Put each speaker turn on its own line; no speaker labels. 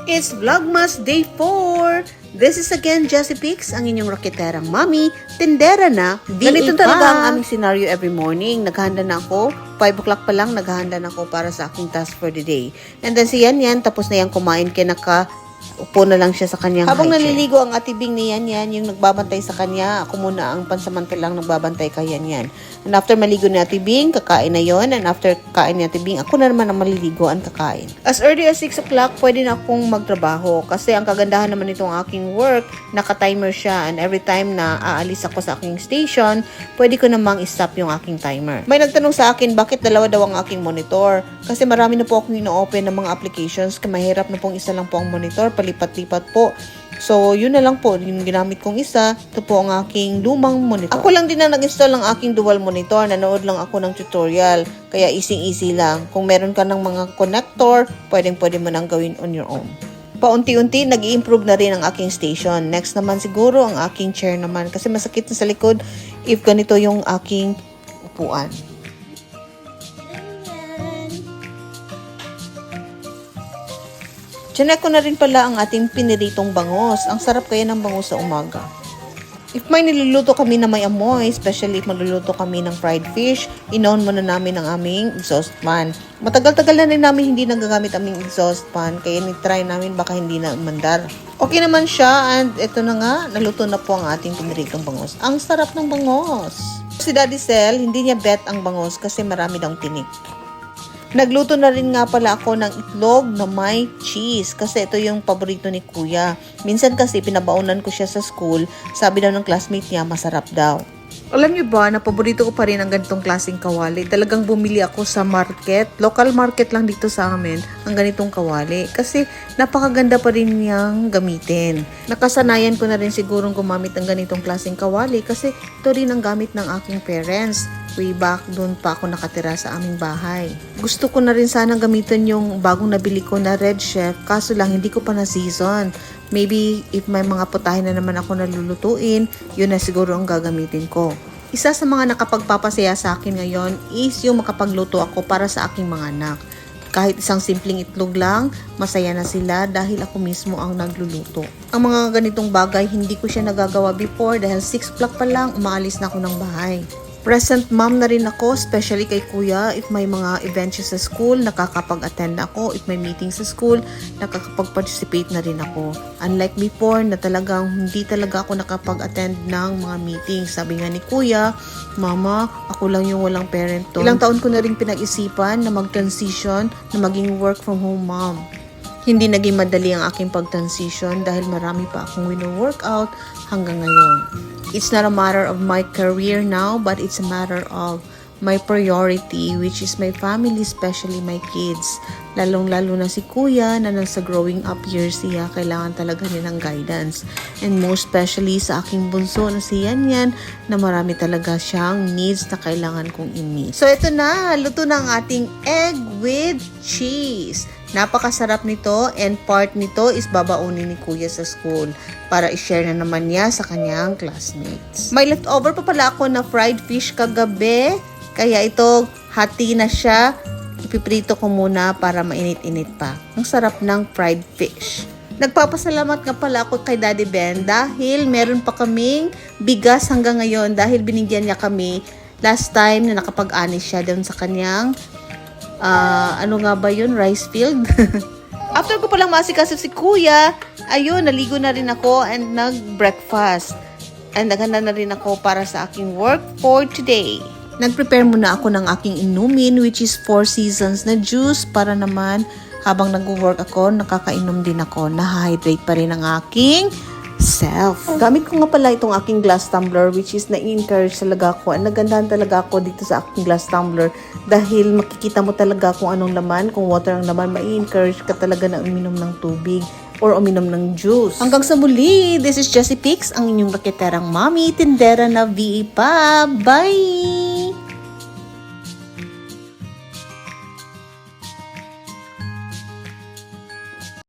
It's Vlogmas Day 4! This is again Jessie Pix, ang inyong rakiterang mami, tindera na, ganito talaga ang aming scenario every morning. Naghahanda na ako, 5 o'clock pa lang naghahanda na ako para sa aking task for the day. And then si Yan, tapos na yan kumain, kaya upo na lang siya sa kanyang habang naliligo ang atibing ni Yan, yung nagbabantay sa kanya. Ako muna ang pansamantalang nagbabantay kay Yan. And after maligo ni atibing, kakain na yon. And after kain ni atibing, ako na naman ang maliligo ang kakain. As early as 6 o'clock, pwede na akong magtrabaho. Kasi ang kagandahan naman itong aking work, naka-timer siya. And every time na aalis ako sa aking station, pwede ko namang i-stop yung aking timer. May nagtanong sa akin, bakit dalawa daw ang aking monitor? Kasi marami na po akong ino-open ng mga applications. Mahirap na pong isa lang po ang monitor, palipat-lipat po. So, yun na lang po, yung ginamit kong isa. Ito po ang aking lumang monitor. Ako lang din na nag-install ng aking dual monitor. Nanood lang ako ng tutorial. Kaya easy-easy lang. Kung meron ka ng mga connector, pwede mo nang gawin on your own. Paunti-unti, nag-i-improve na rin ang aking station. Next naman siguro, ang aking chair naman. Kasi masakit na sa likod if ganito yung aking upuan. Chinek ko na rin pala ang ating piniritong bangos. Ang sarap kaya ng bangos sa umaga. If may niluluto kami na may amoy, especially if magluluto kami ng fried fish, in-on muna namin ang aming exhaust fan. Matagal-tagal na rin namin hindi nagagamit aming exhaust fan, kaya nitry namin baka hindi na umandar. Okay naman siya, and ito na nga, naluto na po ang ating piniritong bangos. Ang sarap ng bangos! Si Daddy Sel, hindi niya bet ang bangos kasi marami daw tinik. Nagluto na rin nga pala ako ng itlog na may cheese kasi ito yung paborito ni Kuya. Minsan kasi pinabaunan ko siya sa school, sabi daw ng classmate niya masarap daw. Alam niyo ba na paborito ko pa rin ang ganitong klaseng kawali? Talagang bumili ako sa market, local market lang dito sa amin, ang ganitong kawali. Kasi napakaganda pa rin niyang gamitin. Nakasanayan ko na rin sigurong gumamit ng ganitong klaseng kawali kasi ito rin ang gamit ng aking parents. Way back, doon pa ako nakatira sa aming bahay. Gusto ko na rin sanang gamitin yung bagong nabili ko na Red Chef, kaso lang hindi ko pa na-season. Maybe if may mga putahe na naman ako nalulutuin, yun na siguro ang gagamitin ko. Isa sa mga nakapagpapasaya sa akin ngayon is yung makapagluto ako para sa aking mga anak. Kahit isang simpleng itlog lang, masaya na sila dahil ako mismo ang nagluluto. Ang mga ganitong bagay, hindi ko siya nagagawa before dahil 6 o'clock pa lang, umaalis na ako ng bahay. Present mom na rin ako, especially kay Kuya. If may mga events sa school, nakakapag-attend ako. If may meeting sa school, nakakapag-participate na rin ako. Unlike before, na talagang hindi talaga ako nakapag-attend ng mga meetings. Sabi nga ni Kuya, Mama, ako lang yung walang parent to. Ilang taon ko na rin pinag-isipan na mag-transition na maging work from home mom. Hindi naging madali ang aking pag-transition dahil marami pa akong wino-workout hanggang ngayon. It's not a matter of my career now, but it's a matter of my priority, which is my family, especially my kids. Lalong-lalo na si Kuya na nasa growing up years siya, kailangan talaga niya ng guidance. And most especially sa aking bunso na si Yan, na marami talaga siyang needs na kailangan kong i-meet. So ito na, luto na ang ating egg with cheese. Napakasarap nito, and part nito is babaunin ni Kuya sa school para i-share na naman niya sa kanyang classmates. May leftover pa pala ako na fried fish kagabi, kaya ito hati na siya. Ipiprito ko muna para mainit-init pa. Ang sarap ng fried fish. Nagpapasalamat nga pala ako kay Daddy Ben dahil meron pa kaming bigas hanggang ngayon dahil binigyan niya kami last time na nakapag-anis siya doon sa kanyang ano nga ba yun? Rice field? After ko palang masikaso si Kuya, ayun, naligo na rin ako and nag-breakfast. And naghanda na rin ako para sa aking work for today. Nag-prepare muna ako ng aking inumin, which is 4 seasons na juice para naman habang nag-work ako, nakakainom din ako. Na-hydrate pa rin ang aking self. Gamit ko nga pala itong aking glass tumbler, which is na-encourage talaga ako. And nagandahan talaga ako dito sa aking glass tumbler dahil makikita mo talaga kung anong laman. Kung water ang laman, ma-encourage ka talaga na uminom ng tubig or uminom ng juice. Hanggang sa muli, this is Jessie Pix, ang inyong rakiterang mommy, tindera na VA pa. Bye!